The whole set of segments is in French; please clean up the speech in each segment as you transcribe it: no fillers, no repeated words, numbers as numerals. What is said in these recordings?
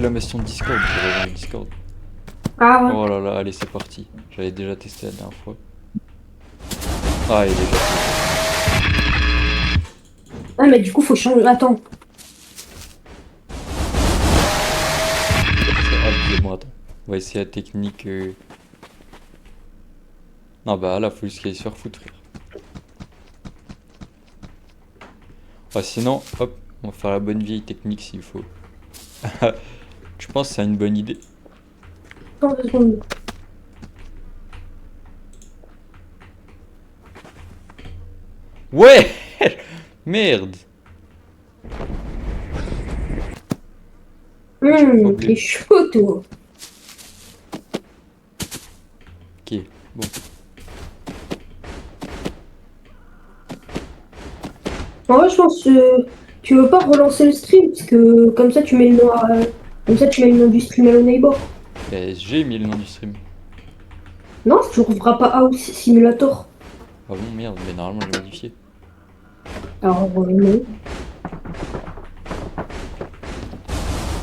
d'exclamation Discord, j'ai rejoint le Discord. Ah ouais. Oh là là, allez, c'est parti. J'avais déjà testé la dernière fois. Ah, il est déjà. Ah mais du coup faut changer. Attends. Ah, bon, attends. On va essayer la technique. Non, bah là, faut juste qu'il aille se faire foutre, frère. Ah, sinon, hop, on va faire la bonne vieille technique s'il faut. Je pense que c'est une bonne idée. Attends 2 secondes. Ouais. Merde. T'es chaud toi. Ok, bon. En vrai je pense tu veux pas relancer le stream parce que comme ça tu mets le nom comme ça tu mets le nom du stream Hello Neighbor. J'ai mis le nom du stream. Non, tu referas pas House Simulator. Ah bon, merde, mais normalement j'ai modifié. Alors non.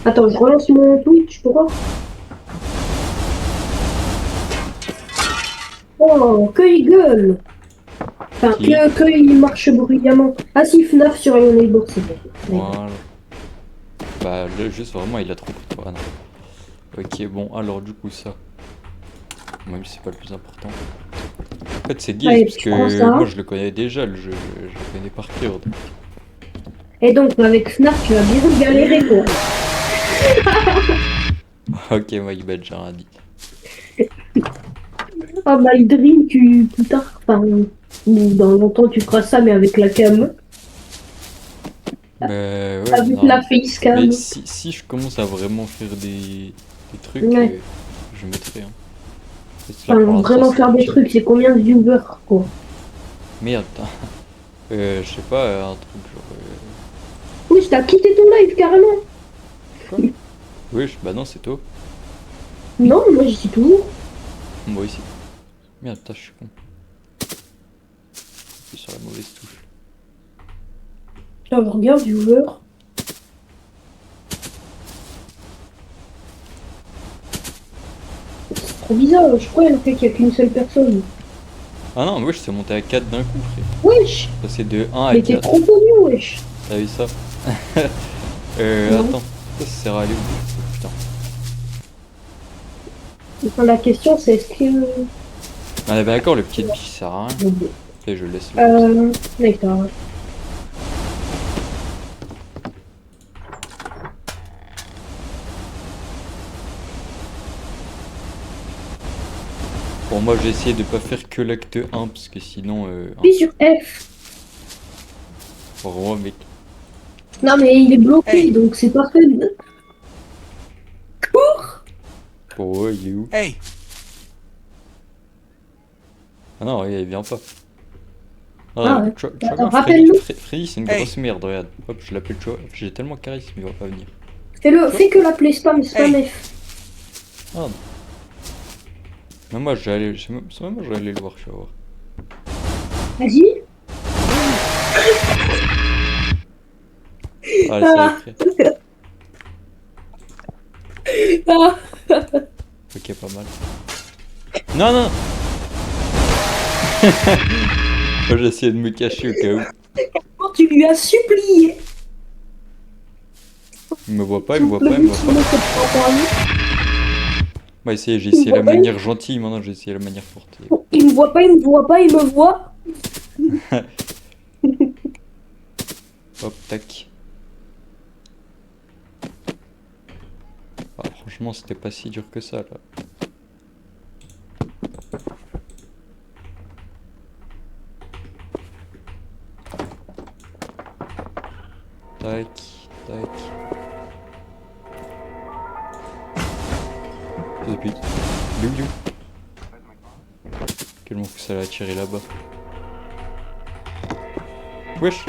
Attends, je relance mon Twitch pour voir. Oh, que il gueule. Enfin, Qui que il marche bruyamment. Ah si, FNAF sur Hello Neighbor, c'est bon. Voilà. Bah, là, juste vraiment, il a trop pris toi. Ah, non. Ok, bon, alors du coup, ça. Même si c'est pas le plus important. En fait, c'est Allez, Guise, parce tu prends que ça. moi je le connais déjà, le jeu. Je le connais par cœur. Donc. Et donc, avec FNAF, tu vas bien galérer, quoi. Ok, my bad, j'ai rien dit. Ah bah, il dream, plus tard, enfin, ou dans longtemps, tu feras ça, mais avec la cam. Mais ouais, Avec non. la facecam. Mais si je commence à vraiment faire des trucs, Ouais. je mettrai. Hein. Parce que là, Enfin, pour l'instant, vraiment c'est faire des chill. trucs, c'est combien de viewers, quoi. Merde, putain. Je sais pas, un truc genre. Oui, t'as quitté ton live, carrément. Quoi? Oui, bah non, c'est toi. Non, moi, j'y suis toujours. Moi aussi. Merde, putain, je suis con. Je suis sur la mauvaise touche. Tiens, regarde, viewer. C'est trop bizarre, je crois, le fait qu'il n'y a qu'une seule personne. Ah non, wesh, c'est monté à 4 d'un coup, frère. Wesh! C'est de 1 à Mais t'es 4. trop connu, wesh! T'as vu ça? Non. Attends. Ça sert à aller où? Putain. Enfin, la question, c'est est-ce que. Ah bah d'accord, le petit biche sert à rien. Bon, bon. Et je laisse le. D'accord. Bon, moi j'ai essayé de pas faire que l'acte 1 parce que sinon. Puis sur F. Pour moi, mec. Non, mais il est bloqué, donc c'est parfait. Cours! Pour moi, il est où? Hey! Ah non, il vient pas. Ah ouais. Tu vois Attends, bien, rappelle-nous. Freddy, c'est une Hey. grosse merde, regarde. Hop, je l'appelle, tu vois. J'ai tellement de charisme, il va pas venir. Fais que l'appeler spam, spam Hey. F. Ah non. Même moi, j'allais le voir, je vais voir. Vas-y. Allez, ça va être prêt. Ah. Ok, pas mal. Non, non! Moi, j'ai essayé de me cacher au cas où. Oh, tu lui as supplié. Il me voit pas, il me voit pas, il me voit pas. Bah, j'ai essayé la manière gentille, maintenant j'ai essayé la manière forte. Il me voit pas, il me voit pas, il me voit. Hop, tac. Ah, franchement, c'était pas si dur que ça, là. Tac, tac. Depuis. Biou. Quel mon fou ça l'a attiré là-bas. Wesh.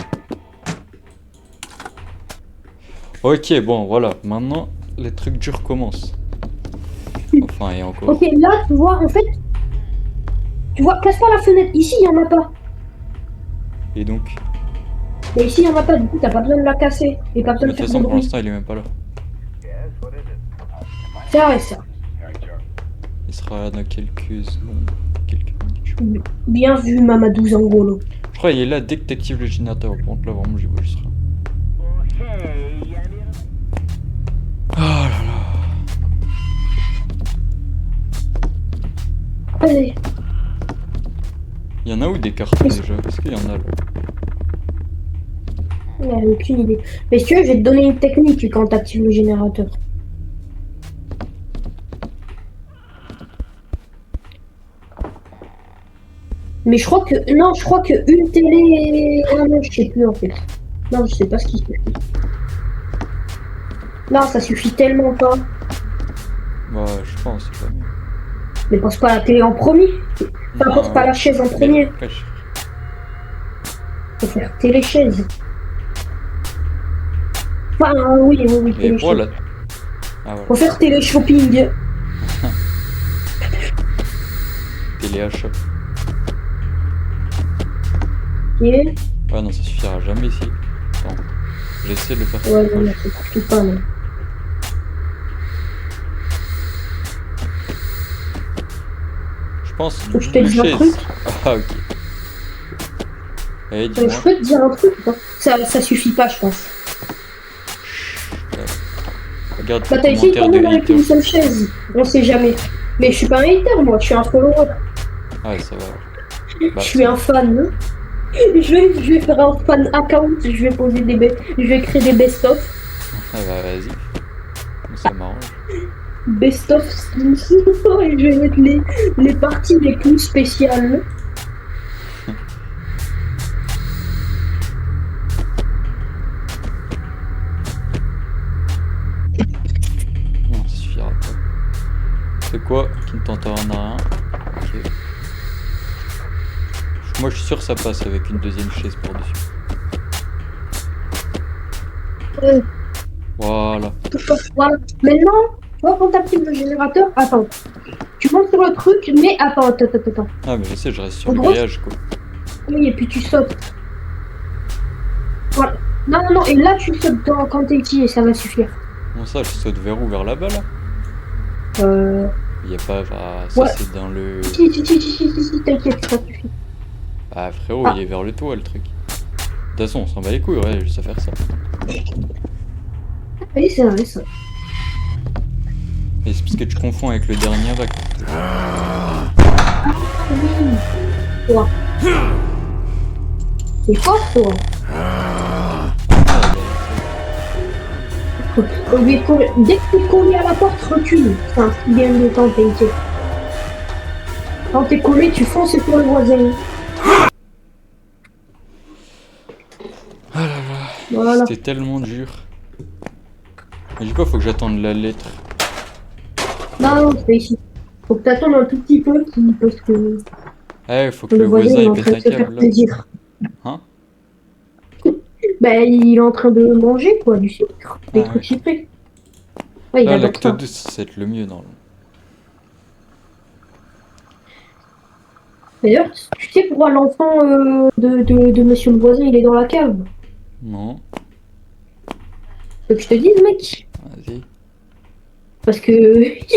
Ok, bon, voilà. Maintenant, les trucs durs commencent. Enfin, et encore. Ok, là, tu vois, en fait, tu vois, casse pas la fenêtre. Ici, il y en a pas. Et donc. Mais ici, il y en a pas. Du coup, t'as pas besoin de la casser. Et pas Mais besoin de de toute faire façon, de pour bruit. l'instant, il est même pas là. C'est vrai ça. Il sera dans quelques secondes, quelques minutes. Je crois. Bien vu Mamadou Zangolo. Je crois qu'il est là dès que t'actives le générateur. Par contre là vraiment j'y vois juste rien. Oh là là. Allez. Il y en a où des cartes déjà? Est-ce qu'il y en a là? Il a aucune idée. Mais si tu veux, je vais te donner une technique quand tu actives le générateur. Mais je crois que... Non, je crois que une télé... Ah non, je sais plus en fait. Non, je sais pas ce qui se fait. Non, ça suffit tellement pas. Bah je pense, c'est jamais. Mais pense pas à la télé en premier. Enfin, Non, pense pas à la chaise en premier. Cache. Faut faire télé-chaise. Enfin, oui, oui, oui, Et pour télé-chaise. la... Ah Faut ouais, faire télé-shopping. téléachat. Ok. Ouais non ça suffira jamais ici. Attends, j'essaie de le faire. Ouais, non, non, ça suffit pas, non. Je pense Faut que je te dise un chaise. truc. Ah ok. Eh Je dis-moi. peux te dire un truc ou pas? Ça suffit pas, je pense. Regarde Bah, le t'as essayé quand commentaire de même avec hater. une seule chaise. On sait jamais. Mais je suis pas un hater, moi, je suis un follower. Ouais ça va. Bah, Je suis un fan. Hein. Je vais faire un fan account, je vais poser je vais créer des best-of. Ah bah vas-y. Ça m'arrange. Best-of skins. Et je vais mettre les parties les plus spéciales. Non, ça suffira pas. C'est quoi qui ne t'entend rien? Ok. Moi je suis sûr que ça passe avec une deuxième chaise par-dessus. Ouais, Voilà. voilà. Maintenant, tu vois, quand t'actives le générateur, attends. Tu montes sur le truc, mais attends. Ah mais je sais, je reste sur En le gros, grillage quoi. Oui, et puis tu sautes. Voilà. Non, et là tu sautes quand t'es ici et ça va suffire. Comment ça, je saute vers où? Vers là-bas là? Il y a pas... Ah, ça Ouais. c'est dans le... Si, t'inquiète, ça suffit. Ah frérot, Ah. il est vers le toit le truc. De toute façon, on s'en bat les couilles, ouais, je sais faire ça. Oui, c'est vrai, ça. Et c'est parce que tu confonds avec le dernier acte. Oui. Toi. C'est fort, toi. Dès que t'es collé à la porte, recule. C'est un petit gain de temps, t'inquiète. Quand t'es collé, tu fonces sur le voisin. Voilà. C'était tellement dur. Mais du coup, faut que j'attende la lettre. Non, c'est ici. Faut que t'attendes un tout petit peu parce que Ah ouais, faut que le le voisin voisin est il en pète train de un se faire câble là. plaisir. Hein? Ben, il est en train de manger, quoi, du sucre. Des Ah trucs ouais. sucrés. Ouais, il Là, adore l'acte ça. 2, c'est être le mieux dans le... D'ailleurs, tu sais pourquoi l'enfant de monsieur le voisin, il est dans la cave? Non, Faut que je te dise, mec. vas-y. Parce que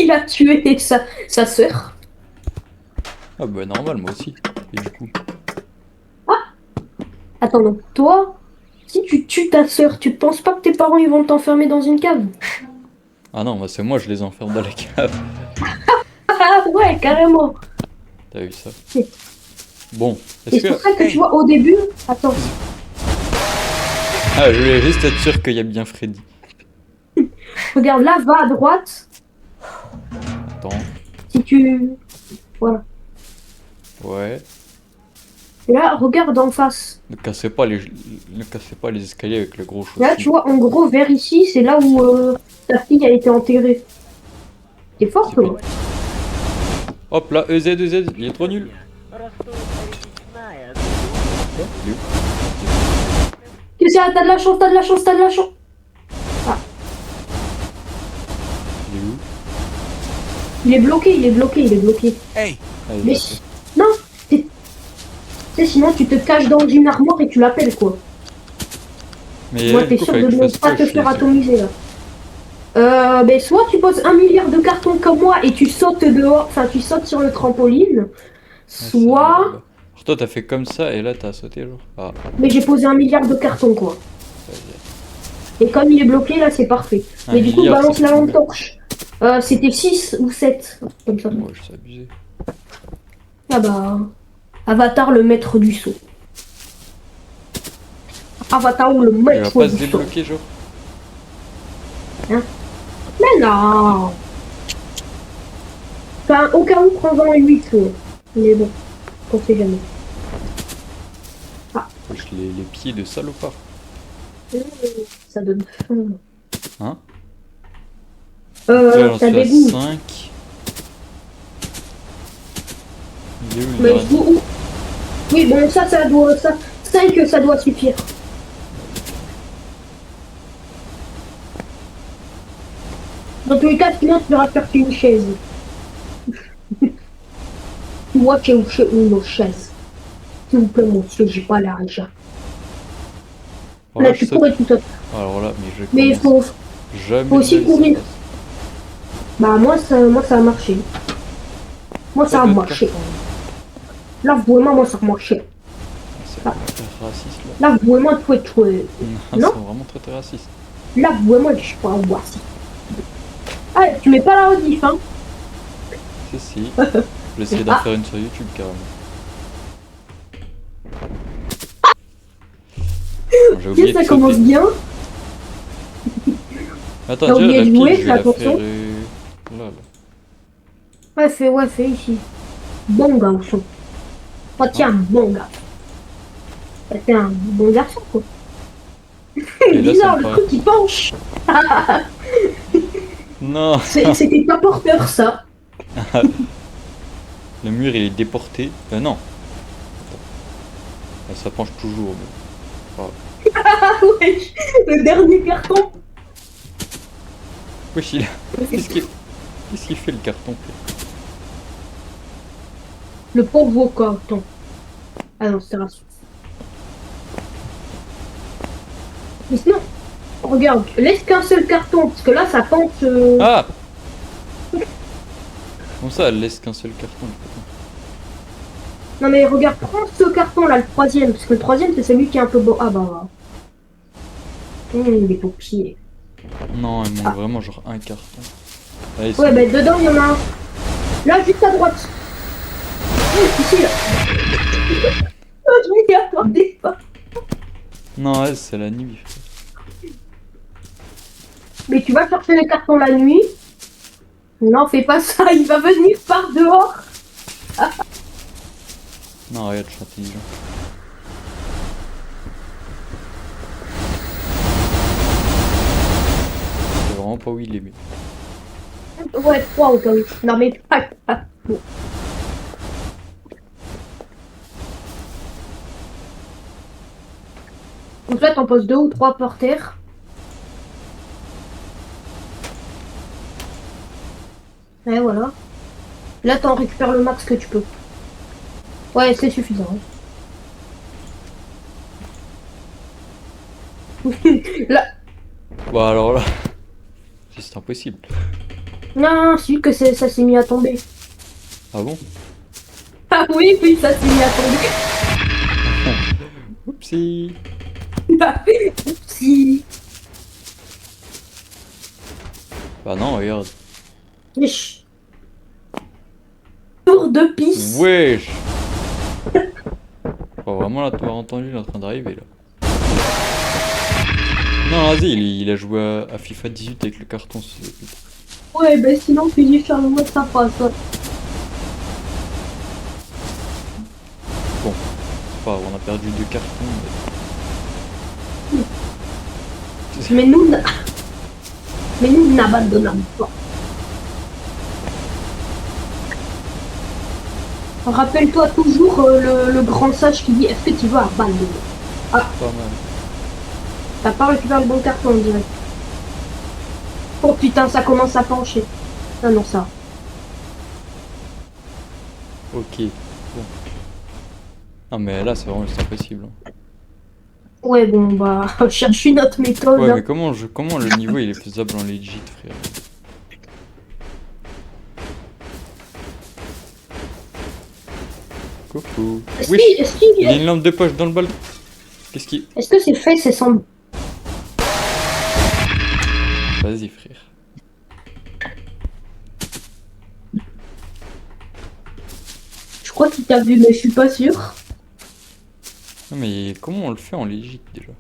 il a tué sa sœur. Ah bah normal, moi aussi. Et du coup... Attends, donc toi, si tu tues ta sœur, tu penses pas que tes parents ils vont t'enfermer dans une cave? Ah non, bah c'est moi, je les enferme dans la cave. Ah ouais, carrément. T'as vu ça? Oui. Bon, Et est-ce c'est pour que... ça que tu vois au début. Attends, Ah, je voulais juste être sûr qu'il y a bien Freddy. regarde là, va à droite. Attends. Si tu. Voilà. Ouais. Et là, regarde en face. Ne cassez pas les escaliers avec le gros chausson. Là, tu vois, en gros, vers ici, c'est là où ta fille a été enterrée. T'es fort, C'est toi. Hop là, EZ, il est trop nul. Il est où? Que c'est, t'as de la chance. Ah, Il est où? il est bloqué. Hey, Ah, il est Mais là. non, tu sais, sinon tu te caches dans une armoire et tu l'appelles, quoi. Mais Moi, du t'es coup, sûr fallait de que je ne fasse pas quoi, te je faire laisse- atomiser, là. Ben, soit tu poses 1 milliard de cartons comme moi et tu sautes dehors, enfin tu sautes sur le trampoline, Ouais, c'est vrai, soit... là-bas. Alors toi, t'as fait comme ça et là, t'as sauté, genre. Ah, Mais j'ai posé 1 milliard de cartons, quoi. Et comme il est bloqué, là, c'est parfait. un Mais du coup, milliard, ça balance fait la lampe combien? torche. C'était 6 ou 7 comme ça. Ouais, je sais abusé. Ah bah... Avatar, le maître du saut. Avatar, le Il va maître pas se du saut. débloquer, genre. Hein? Mais non! Enfin, au cas où, prends-en 8. Mais bon, on sait jamais. Ah, Wesh, les pieds de salopard. mmh, ça donne faim. Hein? Donc là, j'en Ça suis à dégoûte. 5. Il est où le Mais je dernier? vous... Oui, bon, ça doit... Ça... 5, ça doit suffire. Dans tous les cas, sinon, tu devras faire une chaise. Moi, j'ai une chaise. S'il vous plaît, monsieur, j'ai pas l'argent. Alors Là, là, je tu saute. pourrais tout ça. Alors là, mais je Mais il commence. faut Jamais de aussi la vie, ça courir. passe. Bah, moi, ça a marché. Moi, Pas ça a d'autres marché. cartons. Là, vraiment, moi, ça a marché. C'est Ah. raciste là. Là, vraiment, tu es... Non, Non? c'est vraiment très raciste. Là, vraiment, je suis pas en voici. Ah, tu mets pas la rediff, hein? Si, si. Je vais essayer d'en Ah. faire une sur YouTube carrément. Bon, j'ai oublié Si, ça de commence sauter. bien. Attends, T'as déjà oublié la de pile, jouer, je vais la attention. faire. Là, là. Ouais, fais ici. Bon garçon. Oh, tiens, bon gars. T'es un bon garçon, quoi. Et là, ça Bizarre, me le paraît. truc, il penche. Non! C'était pas porteur, ça. Le mur il est déporté. Non. Attends. Ah, ça penche toujours. Mais... Ah. Ah, ouais. Le dernier carton. Wesh, il a... Qu'est-ce qu'il fait le carton? Le pauvre carton. Ah non, c'est raciste. Mais sinon, regarde, laisse qu'un seul carton, parce que là, ça penche. Ah! Comme ça, elle laisse qu'un seul carton. Non, mais regarde, prends ce carton-là, le troisième, parce que le troisième, c'est celui qui est un peu beau. Ah bah. Il est au pied. Non, il manque Ah. vraiment genre un carton. Allez, Ouais, bah dedans, il y en a un. Là, juste à droite. Ici, là. Ah, je m'y attendais pas. Non, ouais, c'est la nuit. Mais tu vas chercher les cartons la nuit. Non, fais pas ça, il va venir par dehors. Non, regarde, je suis intelligent. Je sais vraiment pas où il est, mais... Ouais, 3 au cas où. Non, mais pas. Bon. Donc là, t'en poses 2 ou 3 par terre. Et voilà. Là, t'en récupères le max que tu peux. Ouais, c'est suffisant. Là. Bon, alors là... C'est impossible. Non, c'est juste que ça s'est mis à tomber. Ah bon? Ah oui, puis ça s'est mis à tomber. Oupsie! Si. Bah non, regarde. Wesh. Tour de piste. Wesh! Oh, vraiment là, tu as entendu, il est en train d'arriver là. Non, vas-y, il a joué à FIFA 18 avec le carton. Ouais, ben sinon, tu dis faire le mode ça passe. Bon, c'est pas grave, on a perdu 2 cartons. Mais nous, n'abandonnons pas. Rappelle-toi toujours le grand sage qui dit est-ce que tu veux abandonner? Pas mal. T'as pas récupéré le bon carton, on dirait. Oh putain, ça commence à pencher. Ah non, ça. Ok, bon. Ah mais là c'est vraiment c'est impossible. Ouais, bon, bah, cherche une autre méthode. Ouais, Hein. mais comment le niveau il est faisable en legit, frère? Coucou. Est-ce Wesh! qu'il- est-ce qu'il- Il y a une lampe de poche dans le bal. Qu'est-ce qui... est-ce que c'est fait, c'est sans... Vas-y, frère. Je crois qu'il t'a vu, mais je suis pas sûr. Non, mais comment on le fait en legit déjà?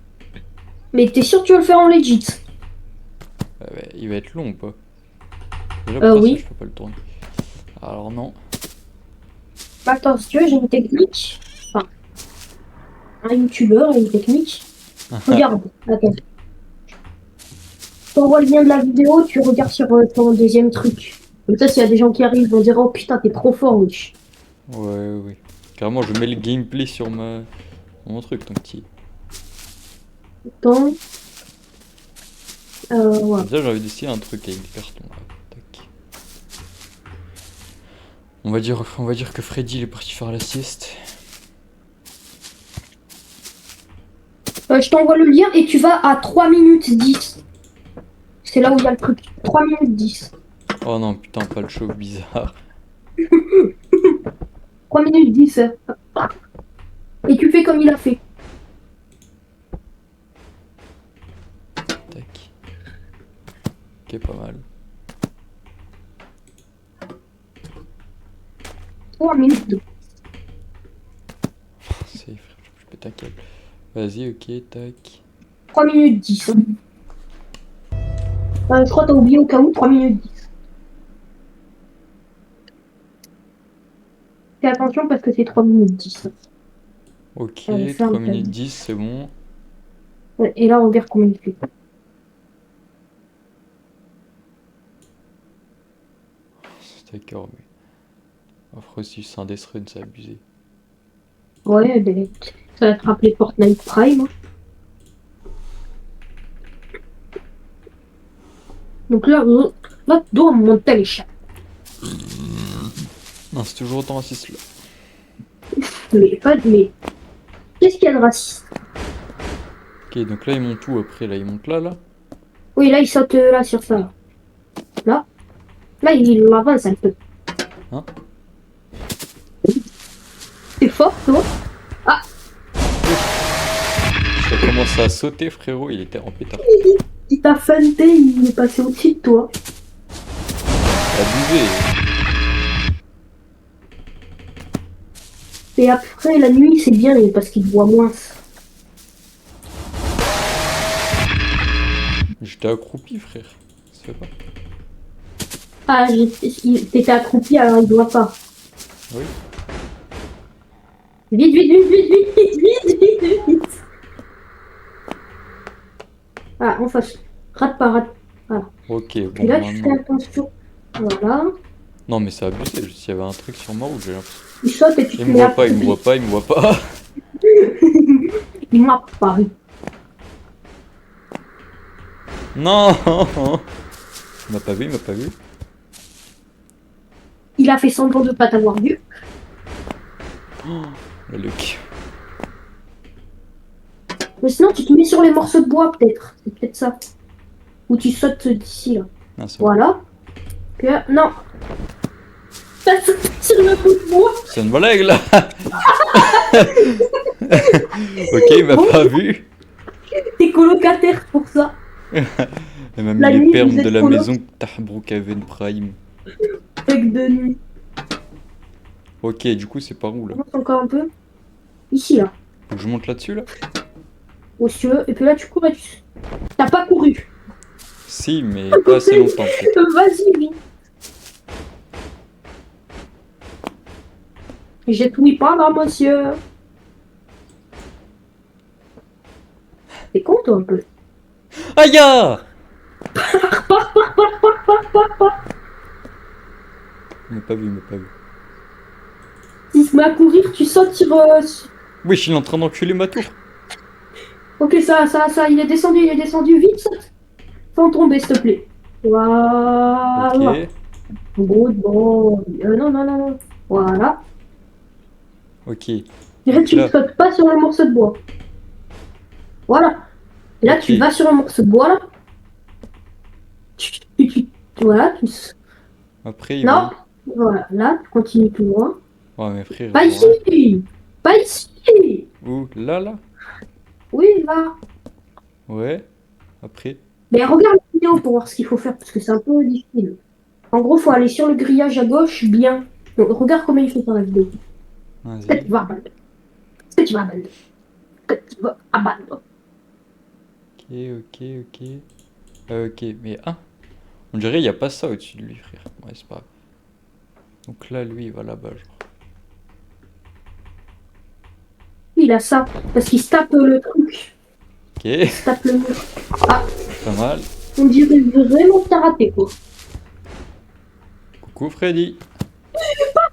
Mais t'es sûr que tu vas le faire en legit? Ouais, il va être long ou pas? Déjà, pourquoi ça, Oui. je peux pas le tourner? Alors, non. Attends, si tu veux, j'ai une technique. Enfin, un youtubeur a une technique. Regarde, attends. Je t'envoie le lien de la vidéo, tu regardes sur ton deuxième truc. Comme ça, s'il y a des gens qui arrivent, ils vont dire oh putain, t'es trop fort, wesh. Ouais, oui. Carrément, je mets le gameplay sur mon truc, ton petit. Attends. Voilà. Déjà, j'ai envie d'essayer un truc avec des cartons. Là. Tac. On va dire que Freddy il est parti faire la sieste. Je t'envoie le lien et tu vas à 3 minutes 10. C'est là où il y a le truc. 3 minutes 10. Oh non, putain, pas le show bizarre. 3 minutes 10. Et tu fais comme il a fait. Tac. Ok, pas mal. 3 minutes. C'est frère, je pète un câble. Vas-y, ok, tac. 3 minutes 10. Je crois que t'as oublié au cas où 3 minutes 10. Fais attention parce que c'est 3 minutes 10. Ok, Allez, 3 ferme ta minutes vie. 10, c'est bon. Ouais, et là, on regarde combien il fait. D'accord, mais. Après aussi, c'est un Death Run, c'est abusé. Ouais, ben, ça va te rappeler Fortnite Prime. Hein. Donc là, tu dois monter les chats. Non, c'est toujours autant raciste là. Mais pas de. Mais qu'est-ce qu'il y a de raciste? Ok, donc là, il monte où après? Là, il monte là, là? Oui, là, il saute là sur ça. Là. Là, il avance un peu. Hein? C'est fort, toi? Il a commencé à sauter, frérot, il était en pétard. Il t'a feinté, il est passé au-dessus de toi. Abusé. Et après, la nuit, c'est bien parce qu'il voit moins. J'étais accroupi, frère. Ça fait pas? Ah, t'étais accroupi, alors il voit pas. Oui. Vite, vite, vite, vite, vite, vite, vite, vite, vite. Ah, en face. Rate pas, rate. Voilà. Ok, Et bon, là, tu fais maintenant. attention. Voilà. Non, mais c'est abusé. S'il y avait un truc sur ma route, j'ai l'impression. Il saute et tu te Il me mets à voit pas, il me couper. voit pas, il me voit pas. Il m'a paru. Non. Il m'a pas vu, il m'a pas vu. Il a fait semblant de pas t'avoir vu. Le look. Mais sinon, tu te mets sur les morceaux de bois, peut-être. C'est peut-être ça. Ou tu sautes d'ici, là. Ah, c'est bon. Voilà. Puis là, non. T'as sauté sur le bout de bois. C'est une blague là. Ok, il m'a Bon. pas vu. T'es colocataire pour ça. Il m'a mis La les nuit, permes vous de êtes la coloc. maison Tahbrook Haven Prime. Avec de nuit. Ok, du coup, c'est par où là? On monte encore un peu. Ici, là. Faut que je monte là-dessus là? Ou si tu veux. Et puis là, tu cours et tu... T'as pas couru. Si, mais pas assez longtemps peut-être. Vas-y, vite. J'étouille pas là, monsieur. T'es con, toi, un peu. Aïe! Ah il m'a pas vu, il m'a pas vu. S'il se met à courir, tu sautes sur... Oui, il est en train d'enculer ma tour. Ok, ça, il est descendu, vite, saute. Sans tomber, s'il te plaît. Voilà. Ok, Good boy. Non, non, non, non. Voilà. ok. Dirais que tu ne là. sautes pas sur le morceau de bois. Voilà. Et là, Ok. tu vas sur un morceau de bois, là. Voilà. Après, il va Non. où? Voilà. Là, tu continues tout loin. Ouais, mais frère, Pas genre là. ici. Pas ici. Où? Là, là? Oui, là. Ouais. Après. Mais regarde la vidéo pour voir ce qu'il faut faire, parce que c'est un peu difficile. En gros, faut aller sur le grillage à gauche, bien. Donc, regarde comment il fait dans la vidéo. Est-ce que Vas-y. tu vas abandonner? Est-ce que tu vas abandonner? Est-ce que tu vas abandonner? Ok, ok, ok. Ok, mais ah, on dirait il n'y a pas ça au-dessus de lui, frère. Ouais, c'est pas grave. Donc là, lui, il va là-bas, genre. Il a ça, parce qu'il se tape le truc. Ok, Il se tape le mur. Ah, pas mal. on dirait vraiment que t'as raté, quoi. Coucou Freddy. Ah,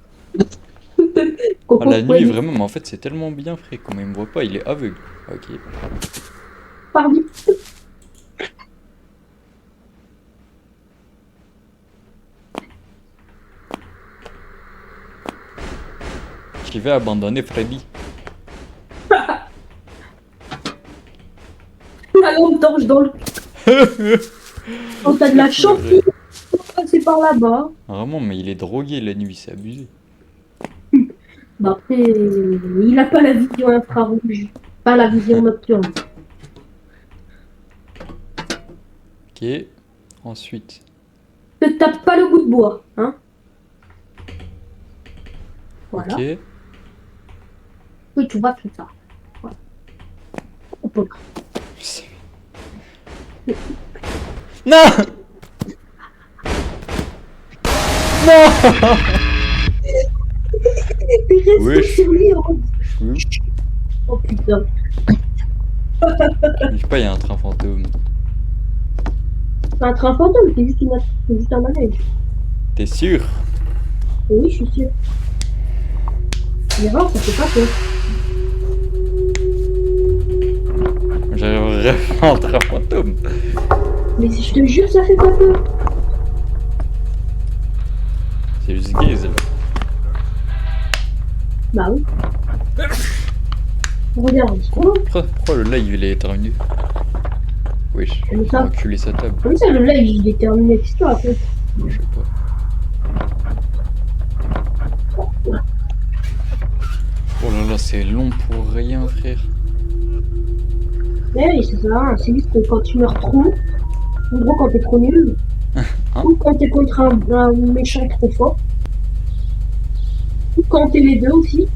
Coco la nuit, Freddy. vraiment, mais en fait, c'est tellement bien, frère. Comment il me voit pas, il est aveugle. Ok. Pardon. Je vais abandonner Freddy. La lampe torche dans le... Quand t'as de la chance, il faut passer par là-bas. Vraiment, mais il est drogué la nuit, c'est abusé. Bah après, il a pas la vision infrarouge. Pas la vision nocturne. Ok. Ensuite. Ne tape pas le bout de bois, hein. Ok. Voilà. Oui, tu vois, c'est ça. Voilà. Hop là. Non! Non! Il reste Wesh. sur lui. Oh, Oui. oh, putain. Je sais pas, il y a un train fantôme. C'est un train fantôme, c'est juste un manège. T'es sûr? Oui, je suis sûr. Mais avant, ça fait pas peur. J'arrive vraiment un train fantôme. Mais si je te jure, ça fait pas peur. C'est juste gaze là. Bah oui. Regarde, oh, Pourquoi le live il est terminé? Wesh, comme il ça. a enculé sa table. Comme ça, le live, il est terminé. Qu'est-ce que tu racontes? Je sais pas. Oh là là, c'est long pour rien, frère. Mais oui, c'est ça. C'est juste que quand tu meurs trop, en gros, quand t'es trop nul, Hein? ou quand t'es contre un méchant trop fort, ou quand t'es les deux aussi.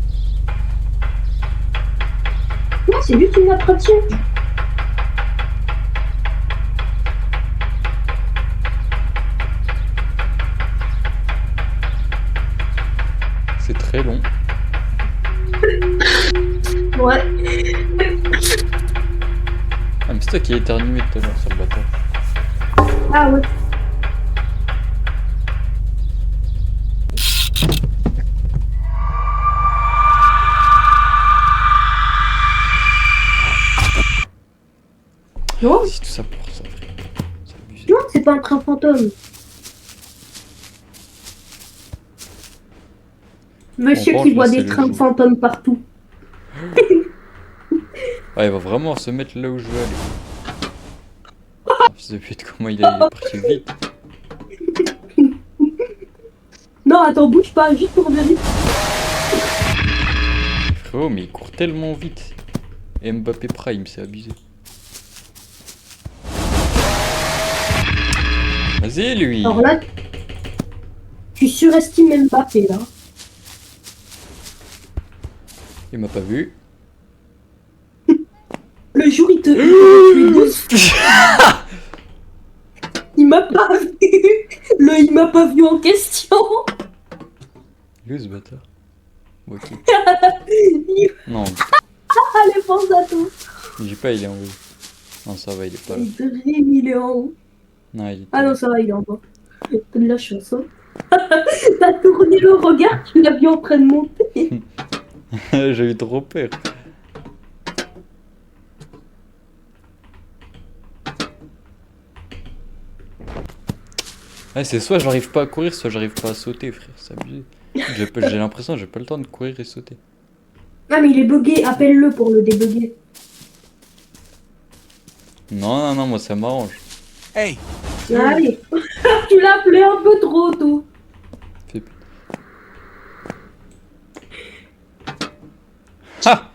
Ouais, c'est juste une attraction. C'est très long. Ouais. Ah, mais c'est toi qui as éternué tout à l'heure sur le bâtard. Ah ouais. Non, C'est tout ça pour ça, frère. C'est abusé. non, c'est pas un train fantôme. Monsieur On qui pense voit là, c'est des le trains jour. fantômes partout. Ah, il va vraiment se mettre là où je veux aller. Fils de pute, comment il est parti vite. Non, attends, bouge pas, juste pour vérifier. Frérot, mais il court tellement vite. Et Mbappé Prime, c'est abusé. Vas-y, lui. Alors là, tu surestimes Mbappé, là. Il m'a pas vu. Le jour, il te... il te fait 12. Il m'a pas vu. Il m'a pas vu en question. Il est où ce bâtard? Bon, ok. Il... Non, Allez, pense à tout. j'ai pas, il est en haut. Non, ça va, il est pas là. Il te rime, il est en haut. Non, il est Ah non, ça va, il est en bas. T'as de la chance, hein. T'as tourné le regard, tu l'as vu en train de monter. J'ai eu trop peur. Ouais, c'est soit j'arrive pas à courir, soit j'arrive pas à sauter, frère. C'est abusé. J'ai l'impression que j'ai pas le temps de courir et sauter. Ah, mais il est bugué, appelle-le pour le débugger. Non, moi ça m'arrange. Hey, Allez. Tu l'as appelé un peu trop tôt. Fais- Ah!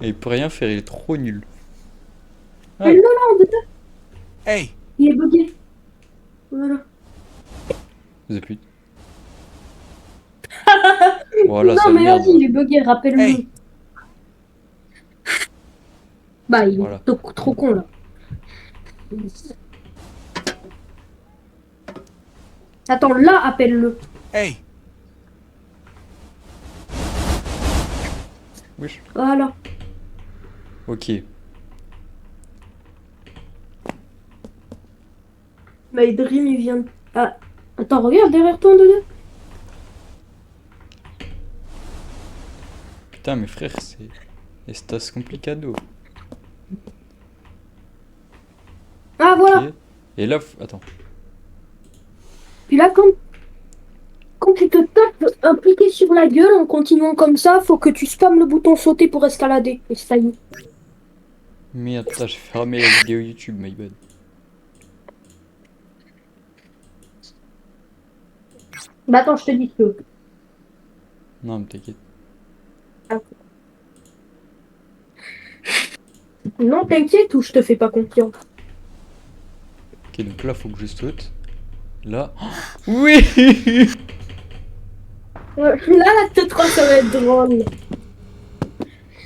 Il peut rien faire, il est trop nul. Ah. Mais non, là, en dedans. hey, Il est bugué. Voilà. Vous avez plus. Voilà, Non, ça mais merde. vas-y, il est bugué, rappelle-le. Hey. Bah, il est Voilà. trop con, là. Attends, là, appelle-le. hey. Wesh. Voilà. Ok. Bah, Dream, il vient de... Ah. Attends, regarde derrière toi, en dedans. Putain, mes frères, c'est. Estas complicado. Ah, voilà. Ok. Et là, attends. Puis là, quand tu te tapes un piqué sur la gueule en continuant comme ça, faut que tu spammes le bouton sauter pour escalader. Et ça y est. Merde, putain, j'ai fermé la vidéo YouTube, my bad. Bah, attends, je te dis que... Non, mais t'inquiète. Non, t'inquiète ou je te fais pas confiance. Ok, donc là, faut que je saute. Là. Oui! Là, l'acte 3, ça va être drôle.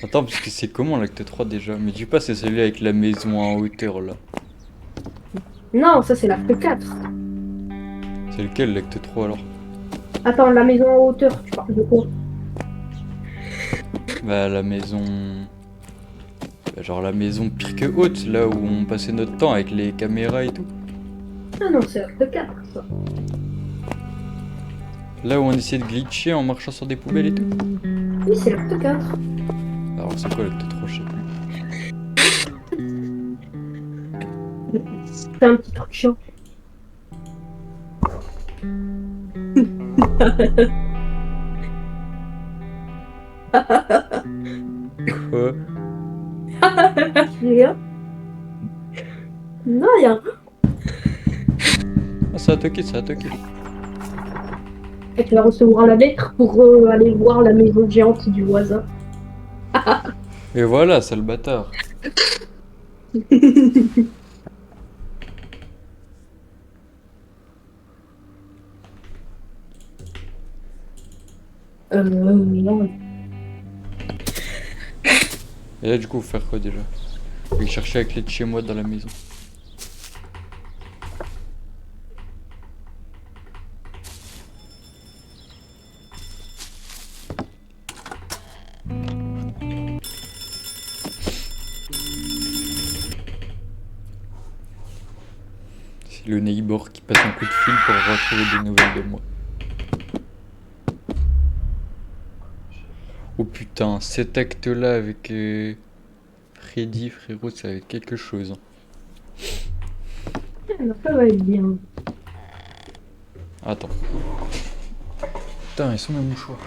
Attends, parce que c'est comment l'acte 3 déjà? Mais dis pas, c'est celui avec la maison en hauteur là. Non, ça, c'est l'acte 4. C'est lequel l'acte 3 alors? Attends, la maison en hauteur, tu parles de quoi? Bah, la maison. Bah, genre la maison pire que haute, là où on passait notre temps avec les caméras et tout. Ah non, c'est l'acte 4, ça. Là où on essayait de glitcher en marchant sur des poubelles et tout. Oui, c'est l'acte 4. Alors, c'est quoi l'acte 3? Je sais plus. C'est un petit truc chiant. Quoi? Rien. Non, y a rien. Ah, ça a toqué, ça a toqué. Et tu vas recevoir la lettre pour aller voir la maison géante du voisin. Et voilà, sale bâtard. Non. Et là, du coup, faut faire quoi déjà? Je vais chercher la clé de chez moi dans la maison. C'est le neighbor qui passe un coup de fil pour retrouver des nouvelles de moi. Oh putain, cet acte-là avec Freddy, frérot, ça va être quelque chose. Ça va être bien. Attends. Putain, ils sont mes mouchoirs.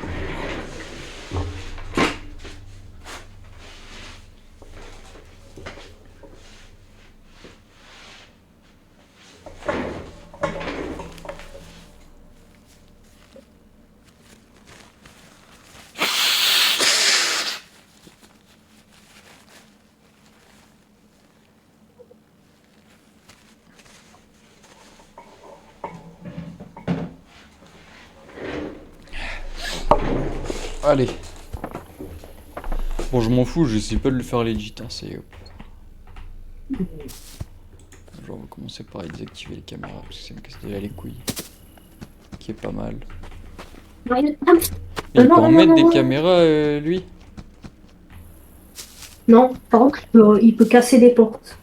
Allez. Bon, je m'en fous, je sais pas de le faire legit, hein, c'est hop. Genre, on va commencer par désactiver les caméras parce que ça me casse déjà les couilles. Qui est pas mal. Non, Il peut en mettre des non. caméras, lui? Non, par contre, il peut casser des portes.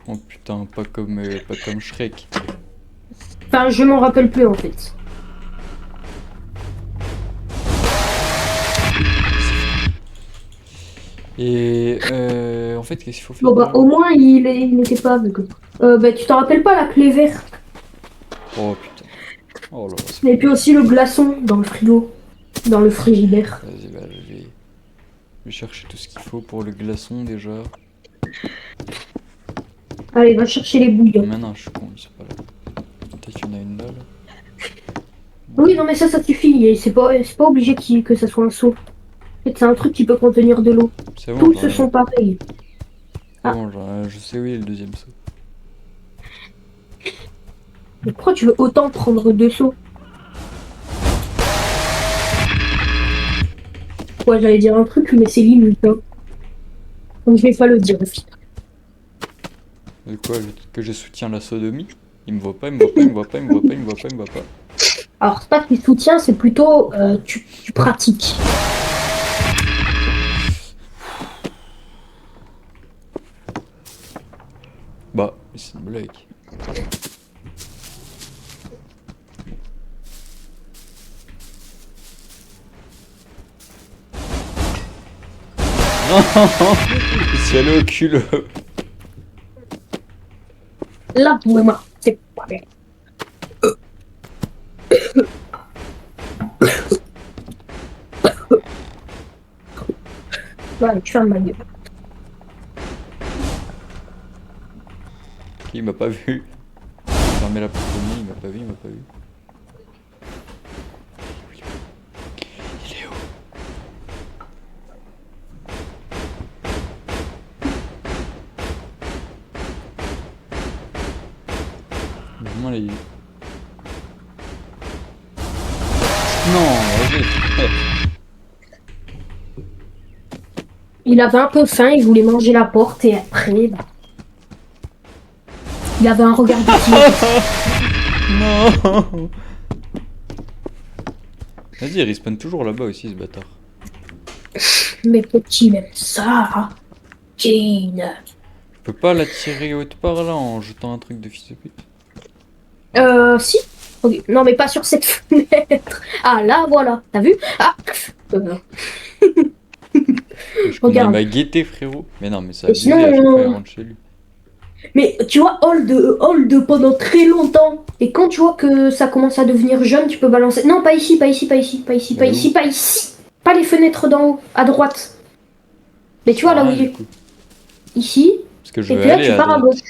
Oh putain, pas comme Shrek. Enfin, je m'en rappelle plus en fait. Et en fait, qu'est-ce qu'il faut faire Bon bah déjà? au moins il n'était pas aveugle. Bah tu t'en rappelles pas la clé verte? Oh putain. Oh là là, c'est Et puis aussi le glaçon dans le frigo. Dans le frigidaire. Vas-y, bah, je vais chercher tout ce qu'il faut pour le glaçon déjà. Allez, va chercher les bouillons. Maintenant, je suis con, ils sont pas là. Peut-être qu'il y en a une là. Oui, non, mais ça suffit. Et c'est pas obligé que ça soit un seau. En fait, c'est un truc qui peut contenir de l'eau. C'est bon, Tous j'en se ai. sont pareils. C'est bon, je sais où est le deuxième saut. Mais pourquoi tu veux autant prendre deux seaux? Ouais, j'allais dire un truc, mais c'est limite. Hein. Donc je vais pas le dire aussi. De quoi que je soutiens la sodomie? Il me voit pas, il me voit pas, il me voit pas, il me voit pas, il me voit pas, il me voit pas. Alors, c'est pas que tu soutiens, c'est plutôt tu pratiques. Bah, c'est une blague. Non, il s'est allé au culot. Là, vraiment, c'est pas bien. Ouais, tu fermes ma gueule. Il m'a pas vu. J'ai fermé la porte de nuit, il m'a pas vu, il m'a pas vu. Il est où? Vraiment, il est... Non, vas-y. Il avait un peu faim, il voulait manger la porte et après, bah, il avait un regard de Non. Vas-y, il respawn toujours là-bas aussi, ce bâtard. Mais petit, même ça, Kane. Je peux pas l'attirer autre part là en jetant un truc de fils de pute. Si. Ok. Non, mais pas sur cette fenêtre. Ah, là, voilà. T'as vu? Ah. Je connais Regarde. ma gaieté, frérot. Mais non, mais ça Et abusé sinon, à chaque fois il rentre chez lui. Mais tu vois, hold pendant très longtemps. Et quand tu vois que ça commence à devenir jaune, tu peux balancer. Non, pas ici, pas ici, pas ici, pas ici, pas Mais ici, où? pas ici. Pas les fenêtres d'en haut, à droite. Mais tu vois là où Ah, il du est. coup. Ici. Parce que je Et veux puis là, aller tu à pars à droite. gauche.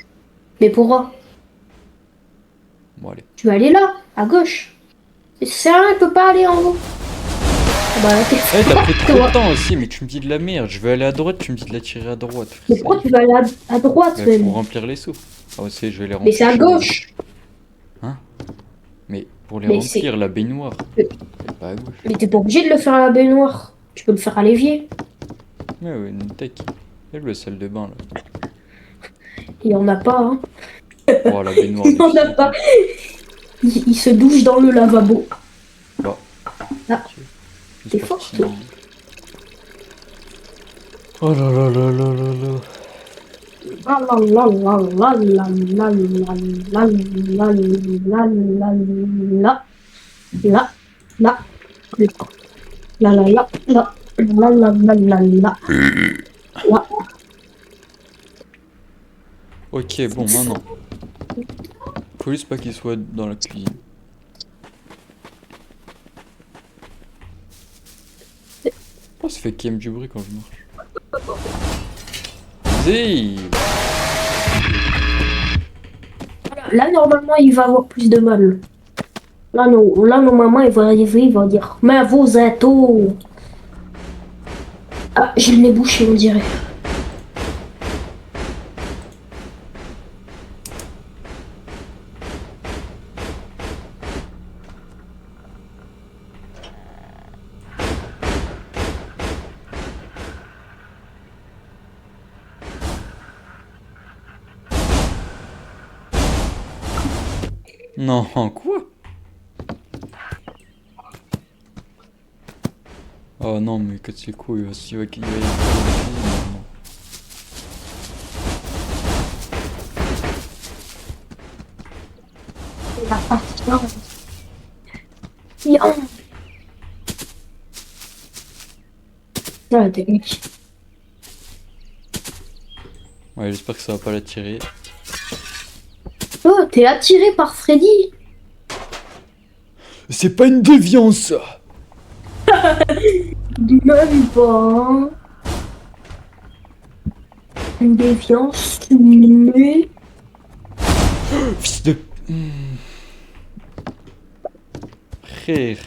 Mais pourquoi? Bon, allez. Tu vas aller là, à gauche. C'est sérieux, il peut pas aller en haut. Ah bah, t'es Eh, t'as fort, pris trop toi. de temps aussi, mais tu me dis de la merde. Je veux aller à droite, tu me dis de la tirer à droite. Frère, Mais ça pourquoi y tu vas aller à droite est. même? Pour remplir les seaux. Ah, aussi, je vais les remplir. Mais c'est à chez moi. gauche. Mais pour les Mais remplir, la baignoire. Mais- C'est pas à gauche. Mais t'es pas obligé de le faire à la baignoire. Tu peux le faire à l'évier. Ouais, ouais, une tech. Et le salle de bain là. Il y en a pas, hein. Oh, la baignoire Il de y en fils a de pas. pute. Il se douche dans le lavabo. Bah. Ah. Ok. T'es C'est fort, parti. toi. Oh là là là là là là. Ah la la la la la la la la la la la la la la la la la la. Ok, bon, maintenant. Faut juste pas qu'il soit dans la cuisine. Oh, ça fait qu'il y a du bruit quand je marche. Zé. Là, normalement, il va avoir plus de mal. Là, non, là, normalement, il va arriver, il va dire mais vos atos. Ah, j'ai le nez bouché, on dirait. Non, quoi? Oh non, mais que c'est cool, il va y aller dans la cuisine, non. Il va partir. Bien. Ah, la technique. Ouais, j'espère que ça va pas l'attirer. Oh, t'es attiré par Freddy. C'est pas une déviance! Même pas. Une défiance, mais Fils de... Frère.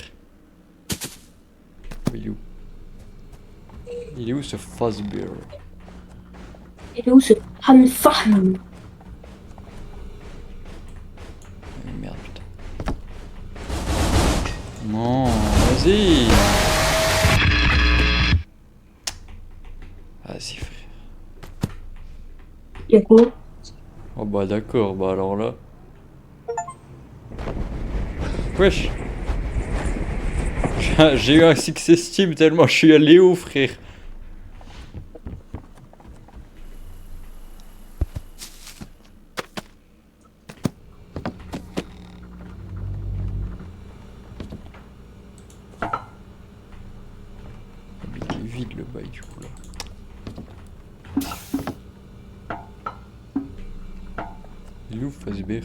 Il est où? Il est où ce Fazbear? Il est où ce Hanfahm? Merde, putain. Non, vas-y. Vas-y, frère. Il y a quoi? Oh bah d'accord, bah alors là... Wesh. J'ai eu un success team tellement je suis allé haut, frère. Mais il est vide le bail du coup là. Il est où Fazbear?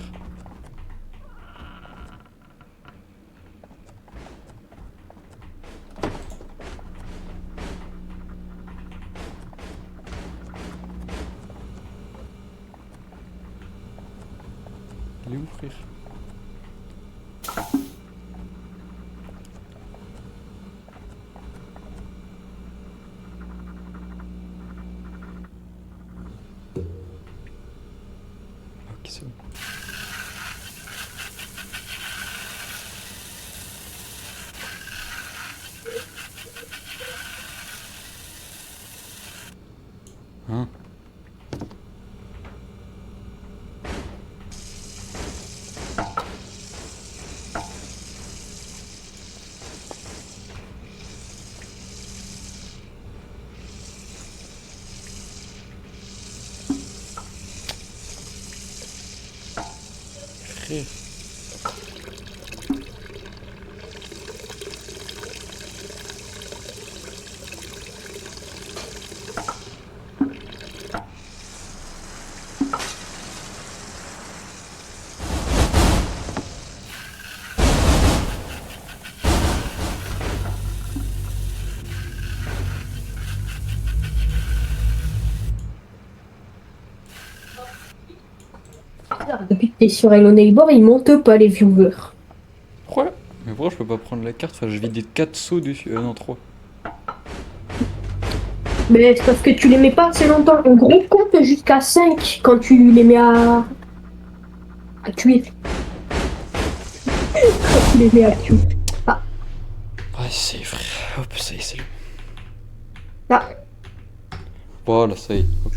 Il est où, frère? Ok, c'est bon. Hein? Frère. Depuis que t'es sur Hello Neighbor, ils montent pas les viewers. Pourquoi? Mais pourquoi je peux pas prendre la carte? Enfin, je vidé 4 sauts dessus. Non, 3. Mais c'est parce que tu les mets pas assez longtemps. En gros, compte jusqu'à 5 quand tu les mets à tuer. Quand tu les mets à tuer. Ah, Ouais, c'est frère. Hop, ça y est, c'est le. là. Voilà, ça y est. Hop.